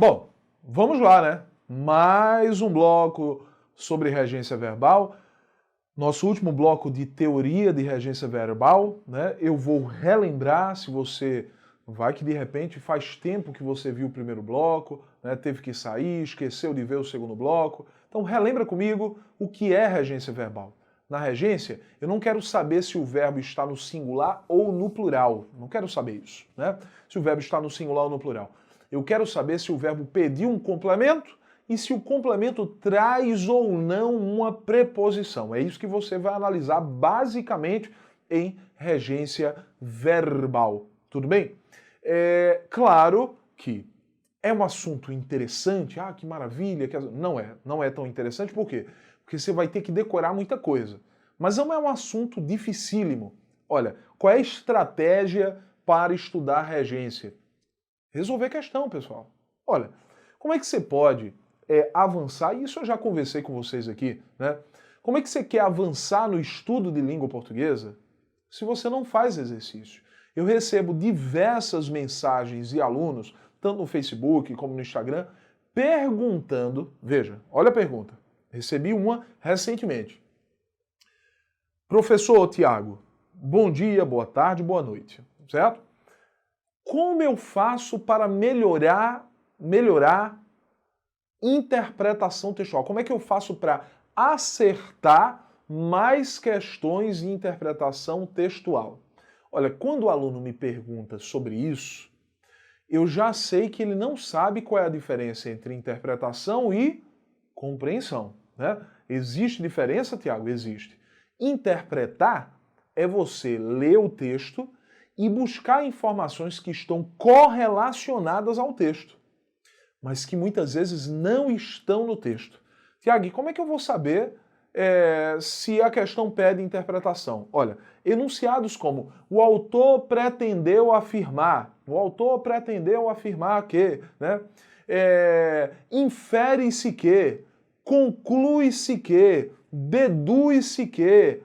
Bom, vamos lá, né? Mais um bloco sobre regência verbal. Nosso último bloco de teoria de regência verbal, né? Eu vou relembrar, se você vai que de repente faz tempo que você viu o primeiro bloco, né? Teve que sair, esqueceu de ver o segundo bloco. Então relembra comigo o que é regência verbal. Na regência, eu não quero saber se o verbo está no singular ou no plural. Não quero saber isso, né? Se o verbo está no singular ou no plural. Eu quero saber se o verbo pediu um complemento e se o complemento traz ou não uma preposição. É isso que você vai analisar basicamente em regência verbal. Tudo bem? É claro que é um assunto interessante. Ah, que maravilha. Não é tão interessante. Por quê? Porque você vai ter que decorar muita coisa. Mas não é um assunto dificílimo. Olha, qual é a estratégia para estudar regência? Resolver questão, pessoal. Olha, como é que você pode avançar? Isso eu já conversei com vocês aqui, né? Como é que você quer avançar no estudo de língua portuguesa se você não faz exercício? Eu recebo diversas mensagens de alunos, tanto no Facebook como no Instagram, perguntando, veja, olha a pergunta, recebi uma recentemente. Professor Tiago, bom dia, boa tarde, boa noite, certo? Como eu faço para melhorar interpretação textual? Como é que eu faço para acertar mais questões de interpretação textual? Olha, quando o aluno me pergunta sobre isso, eu já sei que ele não sabe qual é a diferença entre interpretação e compreensão, né? Existe diferença, Tiago? Existe. Interpretar é você ler o texto e buscar informações que estão correlacionadas ao texto, mas que muitas vezes não estão no texto. Tiago, como é que eu vou saber se a questão pede interpretação? Olha, enunciados como o autor pretendeu afirmar que, né? Infere-se que, conclui-se que, deduz-se que,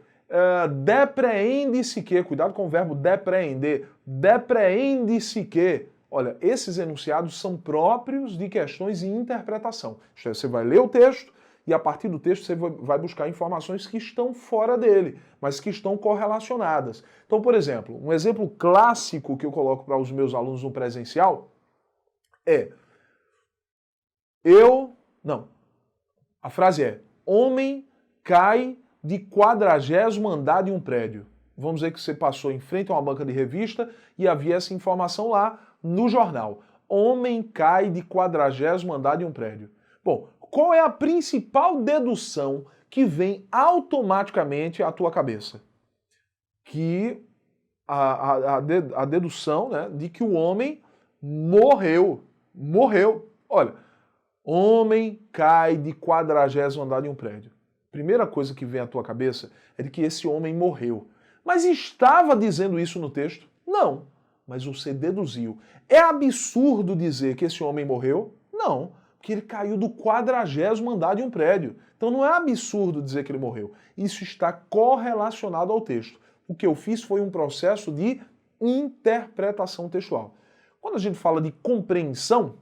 depreende-se que, cuidado com o verbo depreender, depreende-se que. Olha, esses enunciados são próprios de questões de interpretação. Você vai ler o texto e a partir do texto você vai buscar informações que estão fora dele, mas que estão correlacionadas. Então, por exemplo, um exemplo clássico que eu coloco para os meus alunos no presencial é a frase é: homem cai de 40º andar de um prédio. Vamos dizer que você passou em frente a uma banca de revista e havia essa informação lá no jornal. Homem cai de 40º andar de um prédio. Bom, qual é a principal dedução que vem automaticamente à tua cabeça? Que a dedução, né, de que o homem morreu. Morreu. Olha, homem cai de 40º andar de um prédio. Primeira coisa que vem à tua cabeça é de que esse homem morreu. Mas estava dizendo isso no texto? Não. Mas você deduziu. É absurdo dizer que esse homem morreu? Não. Porque ele caiu do 40º andar de um prédio. Então não é absurdo dizer que ele morreu. Isso está correlacionado ao texto. O que eu fiz foi um processo de interpretação textual. Quando a gente fala de compreensão,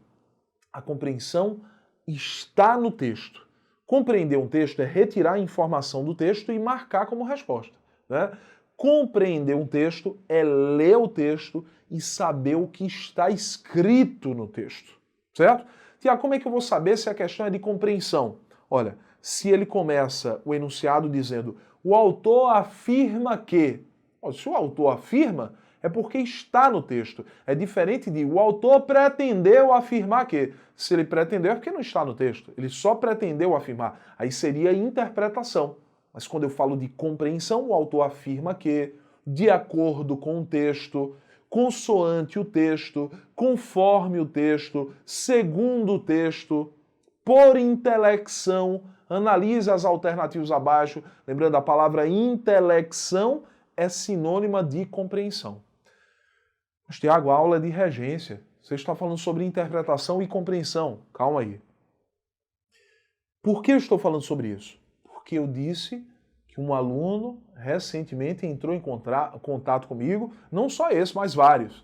a compreensão está no texto. Compreender um texto é retirar a informação do texto e marcar como resposta, né? Compreender um texto é ler o texto e saber o que está escrito no texto, certo? Tiago, como é que eu vou saber se a questão é de compreensão? Olha, se ele começa o enunciado dizendo o autor afirma que... Se o autor afirma, é porque está no texto. É diferente de o autor pretendeu afirmar que. Se ele pretendeu é porque não está no texto. Ele só pretendeu afirmar. Aí seria interpretação. Mas quando eu falo de compreensão, o autor afirma que, de acordo com o texto, consoante o texto, conforme o texto, segundo o texto, por intelecção, analise as alternativas abaixo. Lembrando, a palavra intelecção é sinônima de compreensão. Mas, Tiago, a aula é de regência. Você está falando sobre interpretação e compreensão. Calma aí. Por que eu estou falando sobre isso? Porque eu disse que um aluno recentemente entrou em contato comigo, não só esse, mas vários.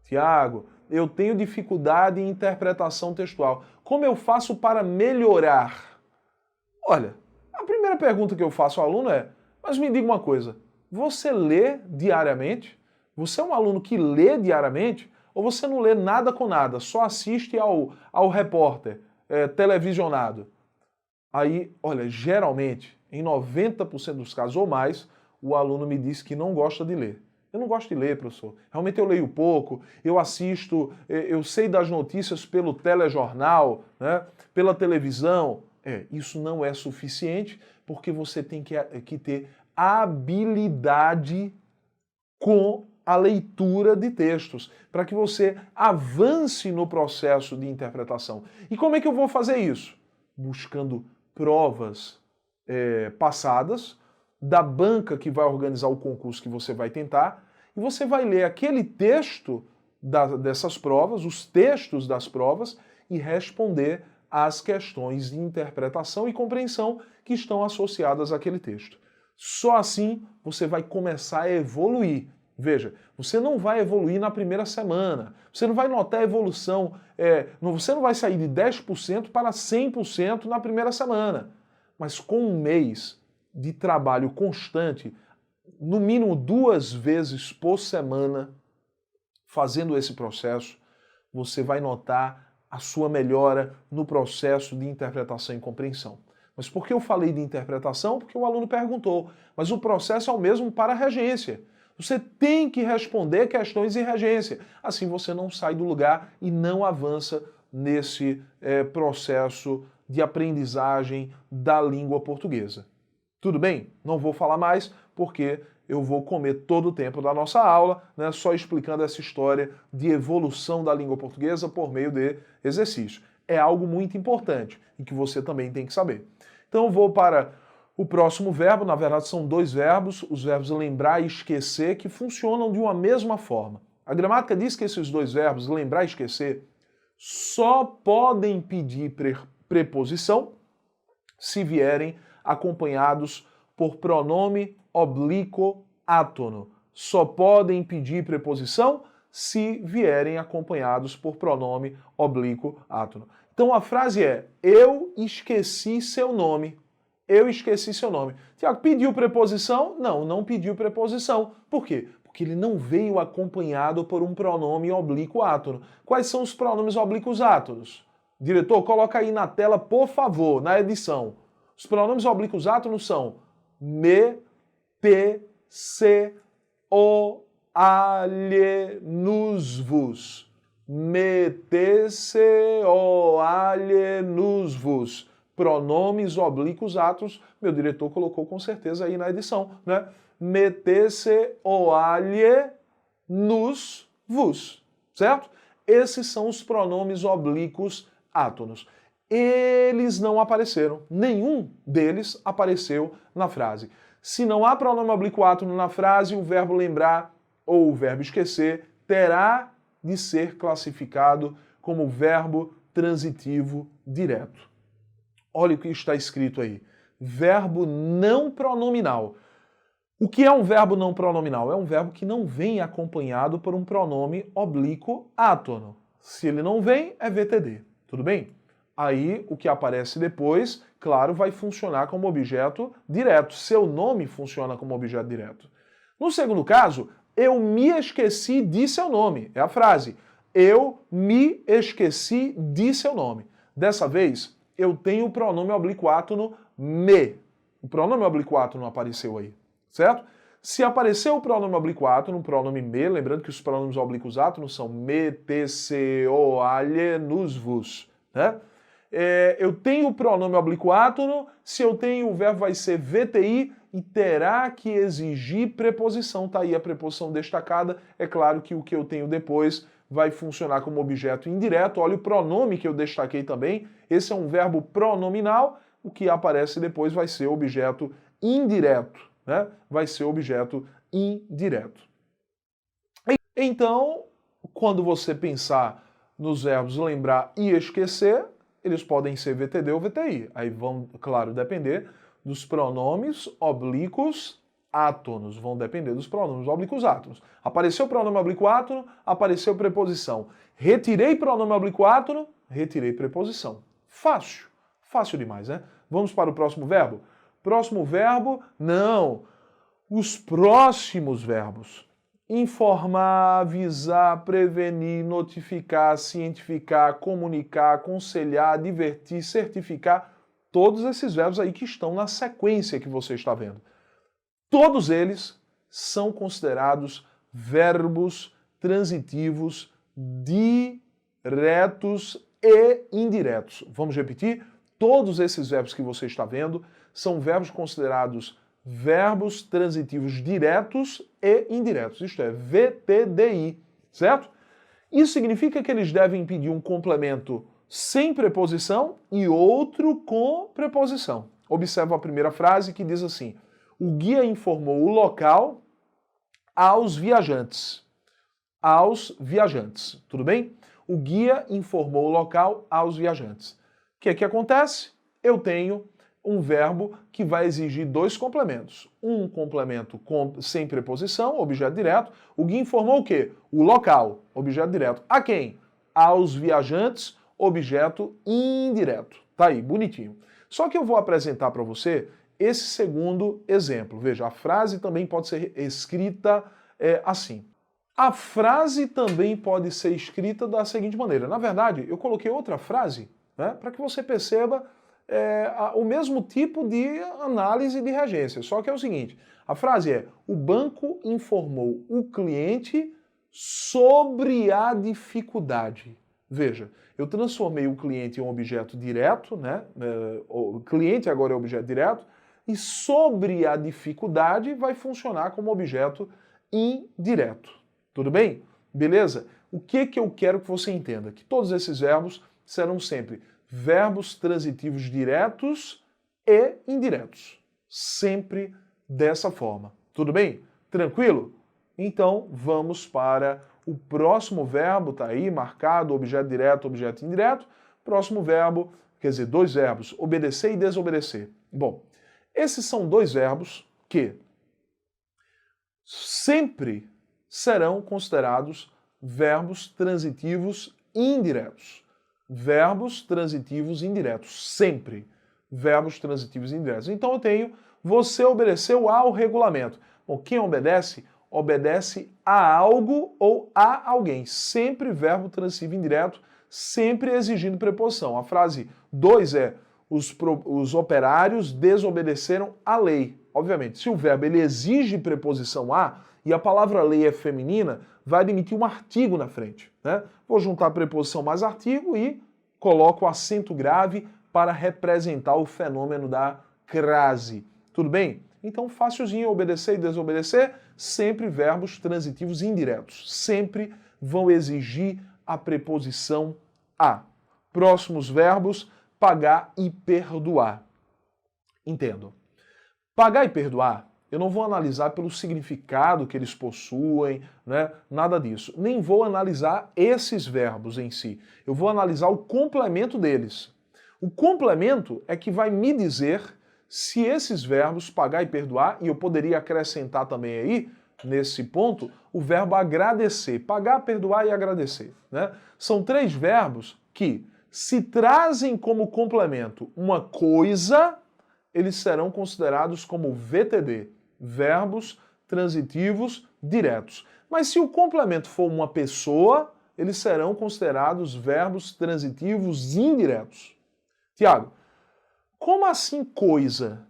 Tiago, eu tenho dificuldade em interpretação textual. Como eu faço para melhorar? Olha, a primeira pergunta que eu faço ao aluno é, mas me diga uma coisa, você lê diariamente? Você é um aluno que lê diariamente? Ou você não lê nada com nada, só assiste ao repórter televisionado? Aí, olha, geralmente, em 90% dos casos ou mais, o aluno me diz que não gosta de ler. Eu não gosto de ler, professor. Realmente eu leio pouco, eu assisto, eu sei das notícias pelo telejornal, né, pela televisão. Isso não é suficiente, porque você tem que ter habilidade com a leitura de textos, para que você avance no processo de interpretação. E como é que eu vou fazer isso? Buscando provas passadas, da banca que vai organizar o concurso que você vai tentar, e você vai ler aquele texto dessas provas, os textos das provas, e responder às questões de interpretação e compreensão que estão associadas àquele texto. Só assim você vai começar a evoluir. Veja, você não vai evoluir na primeira semana, você não vai notar a evolução, você não vai sair de 10% para 100% na primeira semana. Mas com um mês de trabalho constante, no mínimo 2 vezes por semana, fazendo esse processo, você vai notar a sua melhora no processo de interpretação e compreensão. Mas por que eu falei de interpretação? Porque o aluno perguntou. Mas o processo é o mesmo para a regência. Você tem que responder questões de regência. Assim você não sai do lugar e não avança nesse processo de aprendizagem da língua portuguesa. Tudo bem? Não vou falar mais porque eu vou comer todo o tempo da nossa aula, né, só explicando essa história de evolução da língua portuguesa por meio de exercício. É algo muito importante e que você também tem que saber. Então eu vou para o próximo verbo, na verdade são 2 verbos, os verbos lembrar e esquecer, que funcionam de uma mesma forma. A gramática diz que esses 2 verbos, lembrar e esquecer, só podem pedir preposição se vierem acompanhados por pronome oblíquo átono. Só podem pedir preposição se vierem acompanhados por pronome oblíquo átono. Então a frase é, eu esqueci seu nome. Eu esqueci seu nome. Tiago, pediu preposição? Não, não pediu preposição. Por quê? Porque ele não veio acompanhado por um pronome oblíquo átono. Quais são os pronomes oblíquos átonos? Diretor, coloca aí na tela, por favor, na edição. Os pronomes oblíquos átonos são me, te, se, o, alhe, nos, vos. Me, te, se, o, alhe, nos, vos. Pronomes oblíquos átonos, meu diretor colocou com certeza aí na edição, né? Me, te, se, o, alhe, nos, vos. Certo? Esses são os pronomes oblíquos átonos. Eles não apareceram. Nenhum deles apareceu na frase. Se não há pronome oblíquo átono na frase, o verbo lembrar ou o verbo esquecer terá de ser classificado como verbo transitivo direto. Olha o que está escrito aí. Verbo não pronominal. O que é um verbo não pronominal? É um verbo que não vem acompanhado por um pronome oblíquo átono. Se ele não vem, é VTD. Tudo bem? Aí, o que aparece depois, claro, vai funcionar como objeto direto. Seu nome funciona como objeto direto. No segundo caso, eu me esqueci de seu nome. É a frase. Eu me esqueci de seu nome. Dessa vez, eu tenho o pronome oblíquo átono me. O pronome oblíquo átono apareceu aí, certo? Se apareceu o pronome oblíquo átono, o pronome me, lembrando que os pronomes oblíquos átonos são me, te, se, o, alhe, nos, vos, né? Eu tenho o pronome oblíquo átono, se eu tenho, o verbo vai ser VTI e terá que exigir preposição. Tá aí a preposição destacada. É claro que o que eu tenho depois vai funcionar como objeto indireto. Olha o pronome que eu destaquei também. Esse é um verbo pronominal. O que aparece depois vai ser objeto indireto, né? Vai ser objeto indireto. Então, quando você pensar nos verbos lembrar e esquecer, eles podem ser VTD ou VTI. Aí vão, claro, depender dos pronomes oblíquos átonos, vão depender dos pronomes oblíquos átonos. Apareceu o pronome oblíquo átono, apareceu preposição. Retirei pronome oblíquo átono, retirei preposição. Fácil, fácil demais, né? Vamos para o próximo verbo? Próximo verbo, não. Os próximos verbos. Informar, avisar, prevenir, notificar, cientificar, comunicar, aconselhar, advertir, certificar. Todos esses verbos aí que estão na sequência que você está vendo. Todos eles são considerados verbos transitivos diretos e indiretos. Vamos repetir? Todos esses verbos que você está vendo são verbos considerados verbos transitivos diretos e indiretos. Isto é, VTDI, certo? Isso significa que eles devem pedir um complemento sem preposição e outro com preposição. Observa a primeira frase que diz assim: o guia informou o local aos viajantes. Aos viajantes, tudo bem? O guia informou o local aos viajantes. O que é que acontece? Eu tenho um verbo que vai exigir dois complementos. Um complemento sem preposição, objeto direto. O guia informou o quê? O local, objeto direto. A quem? Aos viajantes, objeto indireto. Tá aí, bonitinho. Só que eu vou apresentar para você esse segundo exemplo. Veja, a frase também pode ser escrita assim. A frase também pode ser escrita da seguinte maneira. Na verdade, eu coloquei outra frase, né, para que você perceba o mesmo tipo de análise de regência. Só que é o seguinte, a frase é: o banco informou o cliente sobre a dificuldade. Veja, eu transformei o cliente em um objeto direto, né? O cliente agora é objeto direto, e sobre a dificuldade vai funcionar como objeto indireto. Tudo bem? Beleza? O que eu quero que você entenda? Que todos esses verbos serão sempre verbos transitivos diretos e indiretos. Sempre dessa forma. Tudo bem? Tranquilo? Então, vamos para o próximo verbo, tá aí, marcado, objeto direto, objeto indireto. Próximo verbo, quer dizer, dois verbos, obedecer e desobedecer. Bom, esses são dois verbos que sempre serão considerados verbos transitivos indiretos. Verbos transitivos indiretos, sempre. Verbos transitivos indiretos. Então eu tenho, você obedeceu ao regulamento. Bom, quem obedece? Obedece a algo ou a alguém. Sempre verbo transitivo indireto, sempre exigindo preposição. A frase 2 é: os operários desobedeceram à lei. Obviamente, se o verbo ele exige preposição a e a palavra lei é feminina, vai admitir um artigo na frente, né? Vou juntar a preposição mais artigo e coloco o acento grave para representar o fenômeno da crase. Tudo bem? Então, facilzinho, obedecer e desobedecer, sempre verbos transitivos indiretos. Sempre vão exigir a preposição a. Próximos verbos, pagar e perdoar. Entendo. Pagar e perdoar, eu não vou analisar pelo significado que eles possuem, né? Nada disso. Nem vou analisar esses verbos em si. Eu vou analisar o complemento deles. O complemento é que vai me dizer se esses verbos, pagar e perdoar, e eu poderia acrescentar também aí, nesse ponto, o verbo agradecer. Pagar, perdoar e agradecer, né? São três verbos que, se trazem como complemento uma coisa, eles serão considerados como VTD, verbos transitivos diretos. Mas se o complemento for uma pessoa, eles serão considerados verbos transitivos indiretos. Tiago, como assim coisa?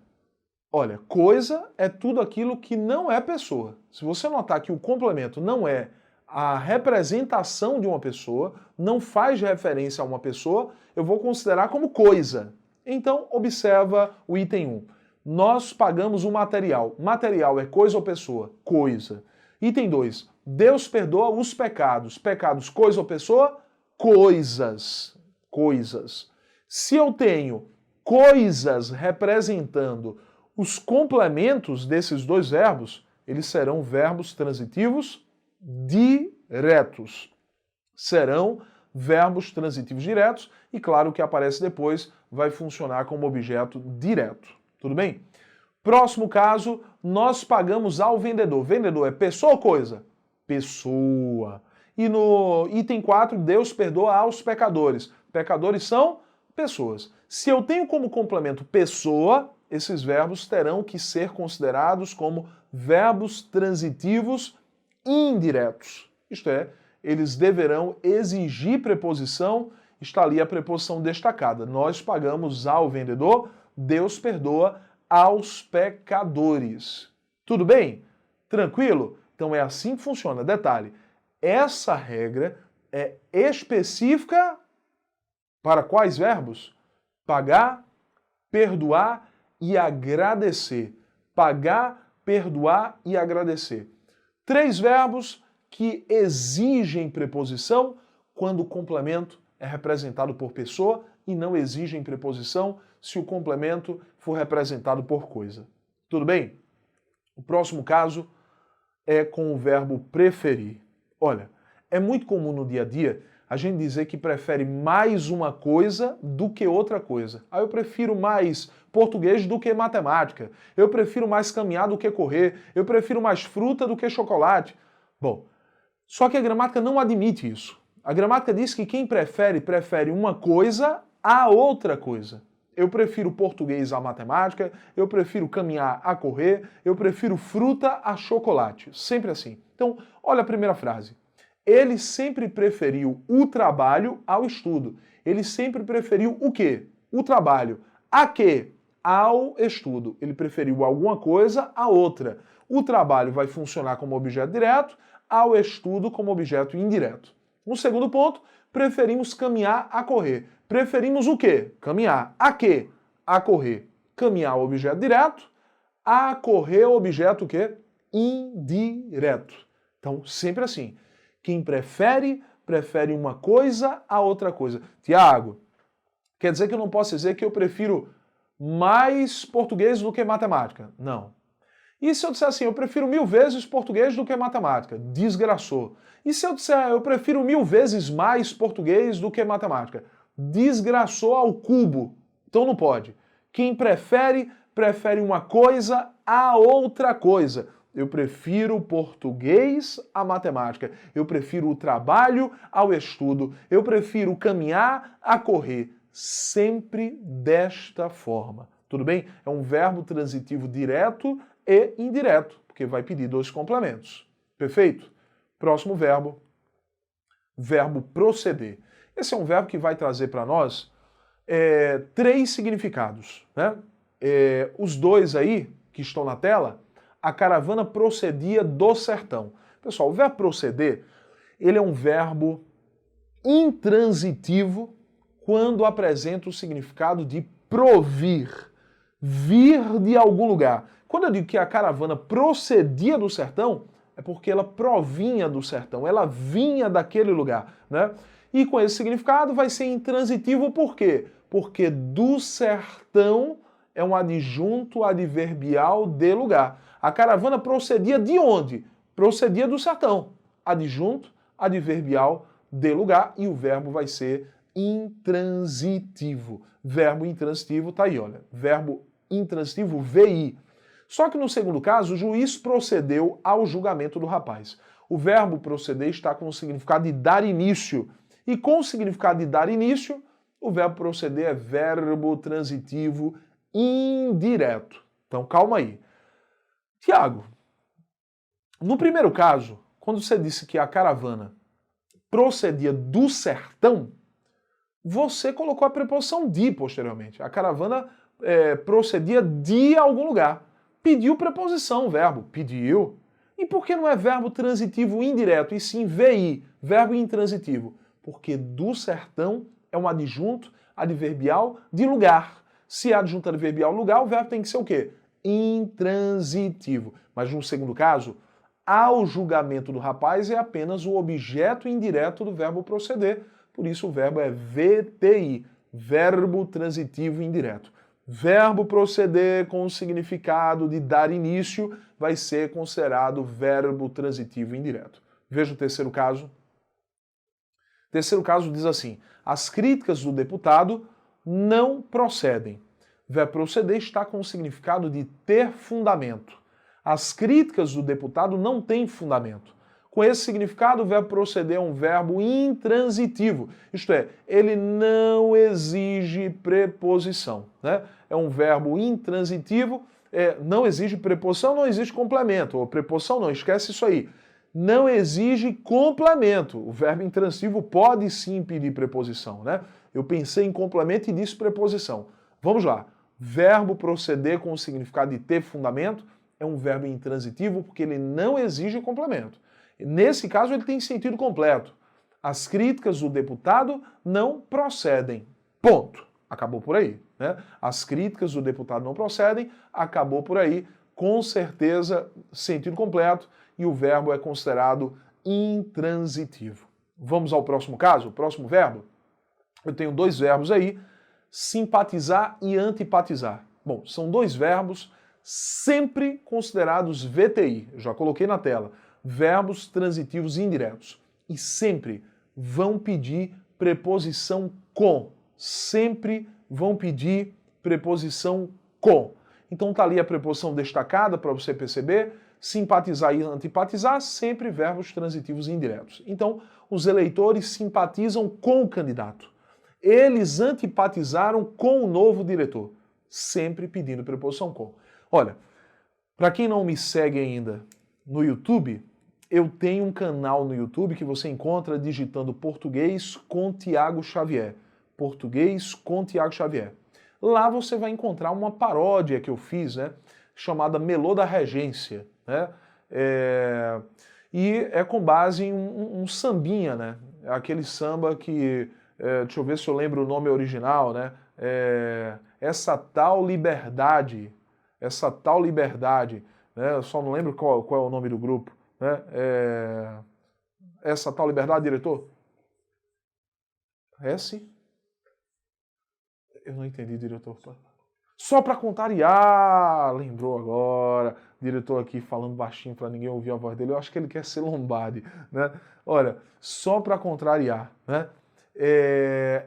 Olha, coisa é tudo aquilo que não é pessoa. Se você notar que o complemento não é a representação de uma pessoa, não faz referência a uma pessoa, eu vou considerar como coisa. Então, observa o item 1. Nós pagamos um material. Material é coisa ou pessoa? Coisa. Item 2. Deus perdoa os pecados. Pecados, coisa ou pessoa? Coisas. Coisas. Se eu tenho coisas representando os complementos desses dois verbos, eles serão verbos transitivos diretos. Serão verbos transitivos diretos e, claro, o que aparece depois vai funcionar como objeto direto. Tudo bem? Próximo caso, nós pagamos ao vendedor. Vendedor é pessoa ou coisa? Pessoa. E no item 4, Deus perdoa aos pecadores. Pecadores são pessoas. Se eu tenho como complemento pessoa, esses verbos terão que ser considerados como verbos transitivos indiretos. Isto é, eles deverão exigir preposição, está ali a preposição destacada. Nós pagamos ao vendedor, Deus perdoa aos pecadores. Tudo bem? Tranquilo? Então é assim que funciona. Detalhe, essa regra é específica para quais verbos? Pagar, perdoar e agradecer. Pagar, perdoar e agradecer. 3 verbos que exigem preposição quando o complemento é representado por pessoa e não exigem preposição se o complemento for representado por coisa. Tudo bem? O próximo caso é com o verbo preferir. Olha, é muito comum no dia a dia a gente dizer que prefere mais uma coisa do que outra coisa. Ah, eu prefiro mais português do que matemática. Eu prefiro mais caminhar do que correr. Eu prefiro mais fruta do que chocolate. Bom, só que a gramática não admite isso. A gramática diz que quem prefere uma coisa a outra coisa. Eu prefiro português a matemática, eu prefiro caminhar a correr, eu prefiro fruta a chocolate. Sempre assim. Então, olha a primeira frase. Ele sempre preferiu o trabalho ao estudo. Ele sempre preferiu o quê? O trabalho. A quê? Ao estudo. Ele preferiu alguma coisa a outra. O trabalho vai funcionar como objeto direto, ao estudo como objeto indireto. No segundo ponto, preferimos caminhar a correr. Preferimos o quê? Caminhar. A quê? A correr. Caminhar, objeto direto. A correr, objeto o quê? Indireto. Então, sempre assim. Quem prefere uma coisa a outra coisa. Tiago, quer dizer que eu não posso dizer que eu prefiro mais português do que matemática? Não. E se eu disser assim, eu prefiro 1000 vezes português do que matemática? Desgraçou. E se eu disser, eu prefiro 1000 vezes mais português do que matemática? Desgraçou ao cubo. Então não pode. Quem prefere uma coisa a outra coisa. Eu prefiro português à matemática. Eu prefiro o trabalho ao estudo. Eu prefiro caminhar a correr. Sempre desta forma. Tudo bem? É um verbo transitivo direto e indireto, porque vai pedir 2 complementos. Perfeito? Próximo verbo. Verbo proceder. Esse é um verbo que vai trazer para nós 3 significados. Né? Os 2 aí, que estão na tela, a caravana procedia do sertão. Pessoal, o verbo proceder, ele é um verbo intransitivo quando apresenta o significado de provir, vir de algum lugar. Quando eu digo que a caravana procedia do sertão, é porque ela provinha do sertão, ela vinha daquele lugar, né? E com esse significado vai ser intransitivo por quê? Porque do sertão é um adjunto adverbial de lugar. A caravana procedia de onde? Procedia do sertão. Adjunto adverbial de lugar e o verbo vai ser intransitivo. Verbo intransitivo tá aí, olha. Verbo intransitivo VI. Só que no segundo caso, o juiz procedeu ao julgamento do rapaz. O verbo proceder está com o significado de dar início. E com o significado de dar início, o verbo proceder é verbo transitivo indireto. Então calma aí. Tiago, no primeiro caso, quando você disse que a caravana procedia do sertão, você colocou a preposição de posteriormente. A caravana procedia de algum lugar. Pediu preposição, o verbo. Pediu. E por que não é verbo transitivo indireto, e sim VI, verbo intransitivo? Porque do sertão é um adjunto adverbial de lugar. Se é adjunto adverbial lugar, o verbo tem que ser o quê? Intransitivo. Mas no segundo caso, ao julgamento do rapaz é apenas o objeto indireto do verbo proceder. Por isso o verbo é VTI, verbo transitivo indireto. Verbo proceder com o significado de dar início vai ser considerado verbo transitivo indireto. Veja o terceiro caso. O terceiro caso diz assim: as críticas do deputado não procedem. Verbo proceder está com o significado de ter fundamento. As críticas do deputado não têm fundamento. Com esse significado, o verbo proceder é um verbo intransitivo, isto é, ele não exige preposição, né? É um verbo intransitivo, não exige preposição, não exige complemento, ou preposição não, esquece isso aí. Não exige complemento. O verbo intransitivo pode sim pedir preposição, né? Eu pensei em complemento e disse preposição. Vamos lá. Verbo proceder com o significado de ter fundamento é um verbo intransitivo porque ele não exige complemento. Nesse caso, ele tem sentido completo. As críticas do deputado não procedem. Ponto. Acabou por aí, né? As críticas do deputado não procedem, acabou por aí. Com certeza, sentido completo e o verbo é considerado intransitivo. Vamos ao próximo caso? O próximo verbo? Eu tenho dois verbos aí, simpatizar e antipatizar. Bom, são dois verbos sempre considerados VTI. Eu já coloquei na tela. Verbos transitivos indiretos. E sempre vão pedir preposição com. Sempre vão pedir preposição com. Então tá ali a preposição destacada para você perceber. Simpatizar e antipatizar, sempre verbos transitivos indiretos. Então, os eleitores simpatizam com o candidato. Eles antipatizaram com o novo diretor. Sempre pedindo preposição com. Olha, para quem não me segue ainda no YouTube, eu tenho um canal no YouTube que você encontra digitando Português com Tiago Xavier. Português com Tiago Xavier. Lá você vai encontrar uma paródia que eu fiz, né, chamada Melô da Regência, né? E é com base em um sambinha, né? Aquele samba que, deixa eu ver se eu lembro o nome original, né? Essa tal liberdade, né? Eu só não lembro qual é o nome do grupo. Né? Essa tal liberdade, diretor? S? Eu não entendi, diretor. Só para contrariar, lembrou agora. Diretor aqui falando baixinho para ninguém ouvir a voz dele. Eu acho que ele quer ser Lombardi, né? Olha, só para contrariar, né?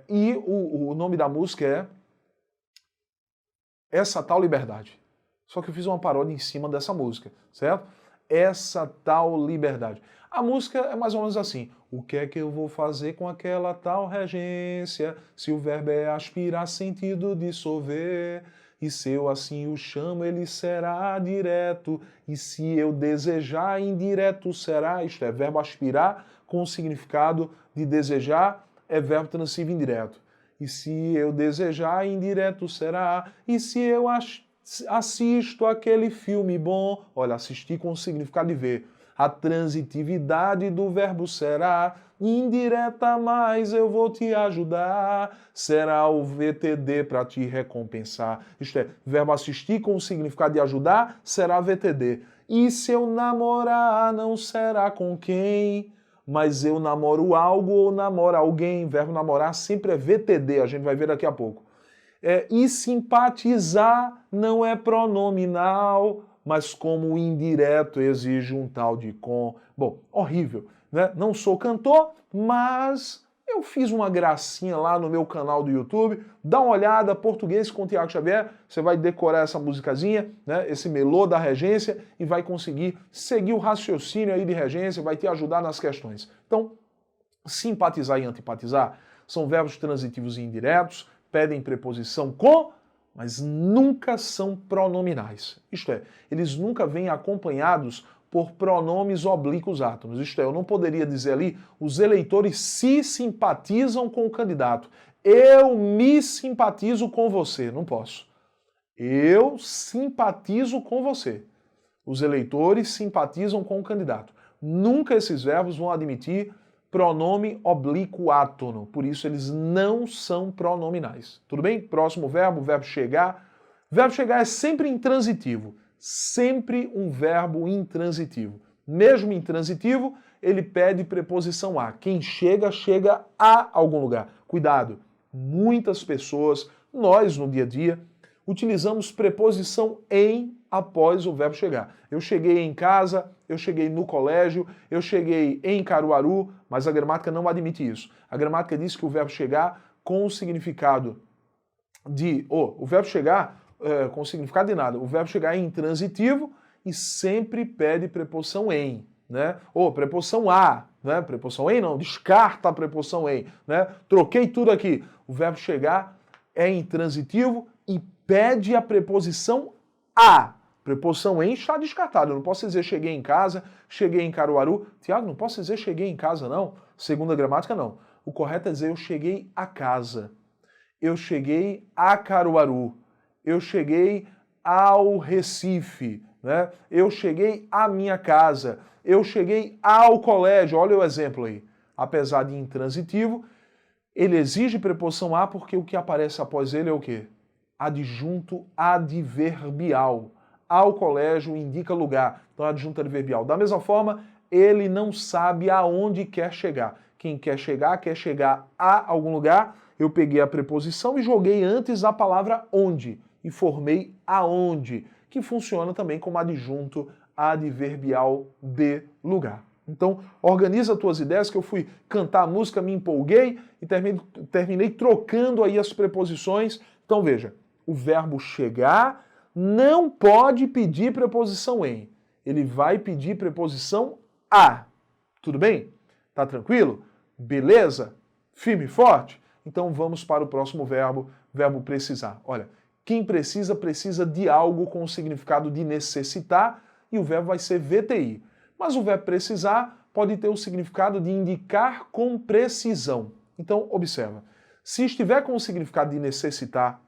E o nome da música é Essa Tal Liberdade. Só que eu fiz uma paródia em cima dessa música, certo? Essa tal liberdade. A música é mais ou menos assim. O que é que eu vou fazer com aquela tal regência? Se o verbo é aspirar, sentido dissolver. E se eu assim o chamo, ele será direto. E se eu desejar, indireto será. Isto é, verbo aspirar com o significado de desejar é verbo transitivo indireto. E se eu desejar, indireto será. E se eu assisto aquele filme bom, olha, assistir com o significado de ver. A transitividade do verbo será indireta, mas eu vou te ajudar. Será o VTD para te recompensar. Isto é, verbo assistir com o significado de ajudar será VTD. E se eu namorar, não será com quem? Mas eu namoro algo ou namoro alguém. Verbo namorar sempre é VTD, a gente vai ver daqui a pouco. E simpatizar não é pronominal, mas como o indireto exige um tal de com. Bom, horrível, né? Não sou cantor, mas eu fiz uma gracinha lá no meu canal do YouTube. Dá uma olhada, Português com Tiago Xavier, você vai decorar essa musicazinha, né? Esse melô da regência e vai conseguir seguir o raciocínio aí de regência, vai te ajudar nas questões. Então, simpatizar e antipatizar são verbos transitivos e indiretos, pedem preposição com, mas nunca são pronominais. Isto é, eles nunca vêm acompanhados por pronomes oblíquos átonos. Isto é, eu não poderia dizer ali, os eleitores se simpatizam com o candidato. Eu me simpatizo com você. Não posso. Eu simpatizo com você. Os eleitores simpatizam com o candidato. Nunca esses verbos vão admitir pronome oblíquo átono, por isso eles não são pronominais. Tudo bem? Próximo verbo, verbo chegar. Verbo chegar é sempre intransitivo, sempre um verbo intransitivo. Mesmo intransitivo, ele pede preposição a. Quem chega, chega a algum lugar. Cuidado, muitas pessoas, nós no dia a dia, utilizamos preposição em após o verbo chegar. Eu cheguei em casa, eu cheguei no colégio, eu cheguei em Caruaru, mas a gramática não admite isso. A gramática diz que o verbo chegar com o significado o verbo chegar com significado de nada. O verbo chegar é intransitivo e sempre pede preposição em, né? Ou preposição a, né? Preposição em não, descarta a preposição em, né? Troquei tudo aqui. O verbo chegar é intransitivo e pede a preposição a. Preposição em está descartada. Eu não posso dizer cheguei em casa, cheguei em Caruaru. Tiago, não posso dizer cheguei em casa, não. Segundo a gramática, não. O correto é dizer eu cheguei a casa. Eu cheguei a Caruaru. Eu cheguei ao Recife. Né? Eu cheguei à minha casa. Eu cheguei ao colégio. Olha o exemplo aí. Apesar de intransitivo, ele exige preposição a porque o que aparece após ele é o quê? Adjunto adverbial. Ao colégio indica lugar. Então, adjunto adverbial. Da mesma forma, ele não sabe aonde quer chegar. Quem quer chegar a algum lugar. Eu peguei a preposição e joguei antes a palavra onde. E formei aonde. Que funciona também como adjunto adverbial de lugar. Então, organiza as tuas ideias, que eu fui cantar a música, me empolguei e terminei trocando aí as preposições. Então, veja, o verbo chegar não pode pedir preposição em. Ele vai pedir preposição a. Tudo bem? Tá tranquilo? Beleza? Firme e forte? Então vamos para o próximo verbo, verbo precisar. Olha, quem precisa, precisa de algo com o significado de necessitar e o verbo vai ser VTI. Mas o verbo precisar pode ter o significado de indicar com precisão. Então, observa. Se estiver com o significado de necessitar,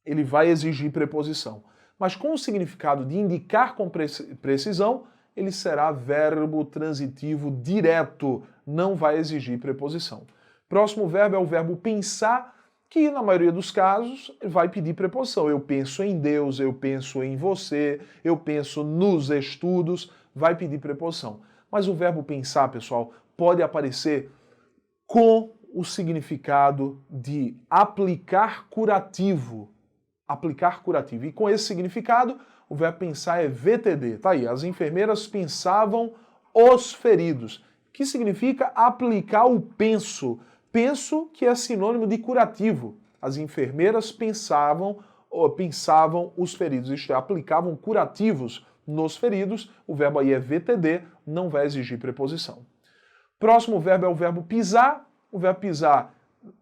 ele vai exigir preposição. Mas com o significado de indicar com precisão, ele será verbo transitivo direto, não vai exigir preposição. Próximo verbo é o verbo pensar, que na maioria dos casos vai pedir preposição. Eu penso em Deus, eu penso em você, eu penso nos estudos, vai pedir preposição. Mas o verbo pensar, pessoal, pode aparecer com o significado de aplicar curativo. Aplicar curativo. E com esse significado, o verbo pensar é VTD. Tá aí, as enfermeiras pensavam os feridos. Que significa aplicar o penso. Penso que é sinônimo de curativo. As enfermeiras pensavam os feridos, isto é, aplicavam curativos nos feridos. O verbo aí é VTD, não vai exigir preposição. Próximo verbo é o verbo pisar. O verbo pisar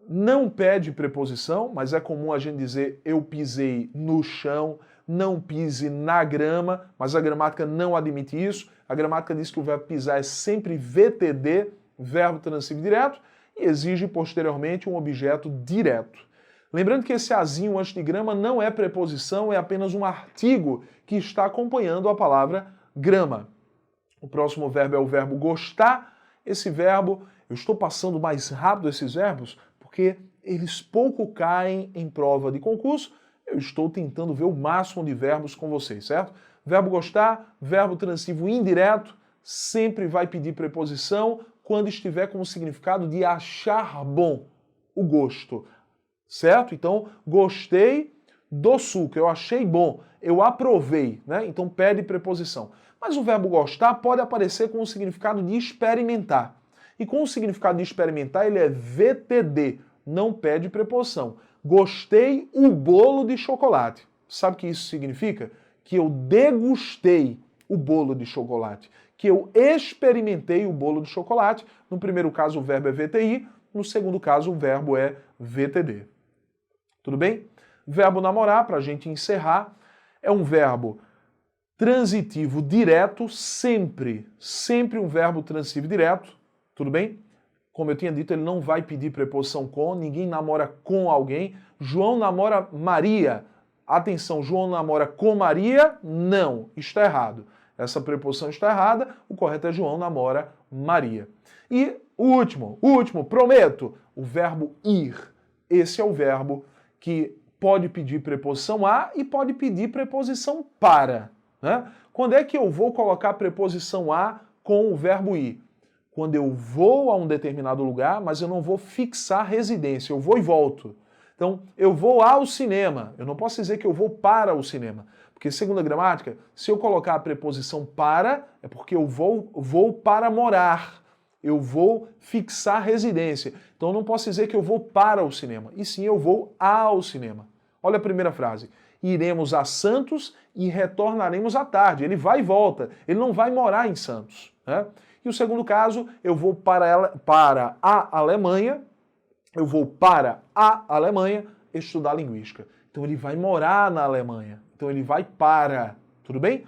não pede preposição, mas é comum a gente dizer eu pisei no chão, não pise na grama, mas a gramática não admite isso. A gramática diz que o verbo pisar é sempre VTD, verbo transitivo direto, e exige posteriormente um objeto direto. Lembrando que esse azinho antes de grama não é preposição, é apenas um artigo que está acompanhando a palavra grama. O próximo verbo é o verbo gostar. Esse verbo, eu estou passando mais rápido esses verbos, porque eles pouco caem em prova de concurso. Eu estou tentando ver o máximo de verbos com vocês, certo? Verbo gostar, verbo transitivo indireto, sempre vai pedir preposição quando estiver com o significado de achar bom, o gosto, certo? Então, gostei do suco, eu achei bom, eu aprovei, né? Então pede preposição. Mas o verbo gostar pode aparecer com o significado de experimentar. E com o significado de experimentar, ele é VTD, não pede preposição. Gostei o bolo de chocolate. Sabe o que isso significa? Que eu degustei o bolo de chocolate. Que eu experimentei o bolo de chocolate. No primeiro caso, o verbo é VTI. No segundo caso, o verbo é VTD. Tudo bem? Verbo namorar, para a gente encerrar, é um verbo transitivo direto, sempre um verbo transitivo direto. Tudo bem? Como eu tinha dito, ele não vai pedir preposição com, ninguém namora com alguém. João namora Maria. Atenção, João namora com Maria? Não, está errado. Essa preposição está errada, o correto é João namora Maria. E o último, prometo, o verbo ir. Esse é o verbo que pode pedir preposição a e pode pedir preposição para. Né? Quando é que eu vou colocar preposição a com o verbo ir? Quando eu vou a um determinado lugar, mas eu não vou fixar residência, eu vou e volto. Então, eu vou ao cinema, eu não posso dizer que eu vou para o cinema, porque segundo a gramática, se eu colocar a preposição para, é porque eu vou para morar, eu vou fixar residência. Então, eu não posso dizer que eu vou para o cinema, e sim eu vou ao cinema. Olha a primeira frase. Iremos a Santos e retornaremos à tarde. Ele vai e volta. Ele não vai morar em Santos, né? E o segundo caso, eu vou para a Alemanha. Eu vou para a Alemanha estudar linguística. Então ele vai morar na Alemanha. Então ele vai para. Tudo bem?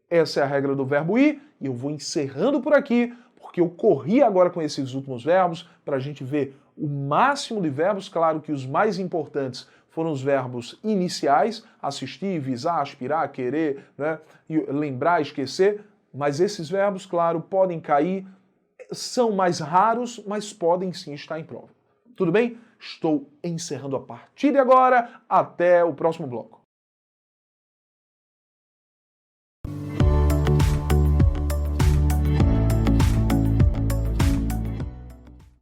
Essa é a regra do verbo ir. E eu vou encerrando por aqui, porque eu corri agora com esses últimos verbos para a gente ver o máximo de verbos. Claro que os mais importantes foram os verbos iniciais, assistir, visar, aspirar, querer, né? Lembrar, esquecer. Mas esses verbos, claro, podem cair, são mais raros, mas podem sim estar em prova. Tudo bem? Estou encerrando a partir de agora. Até o próximo bloco.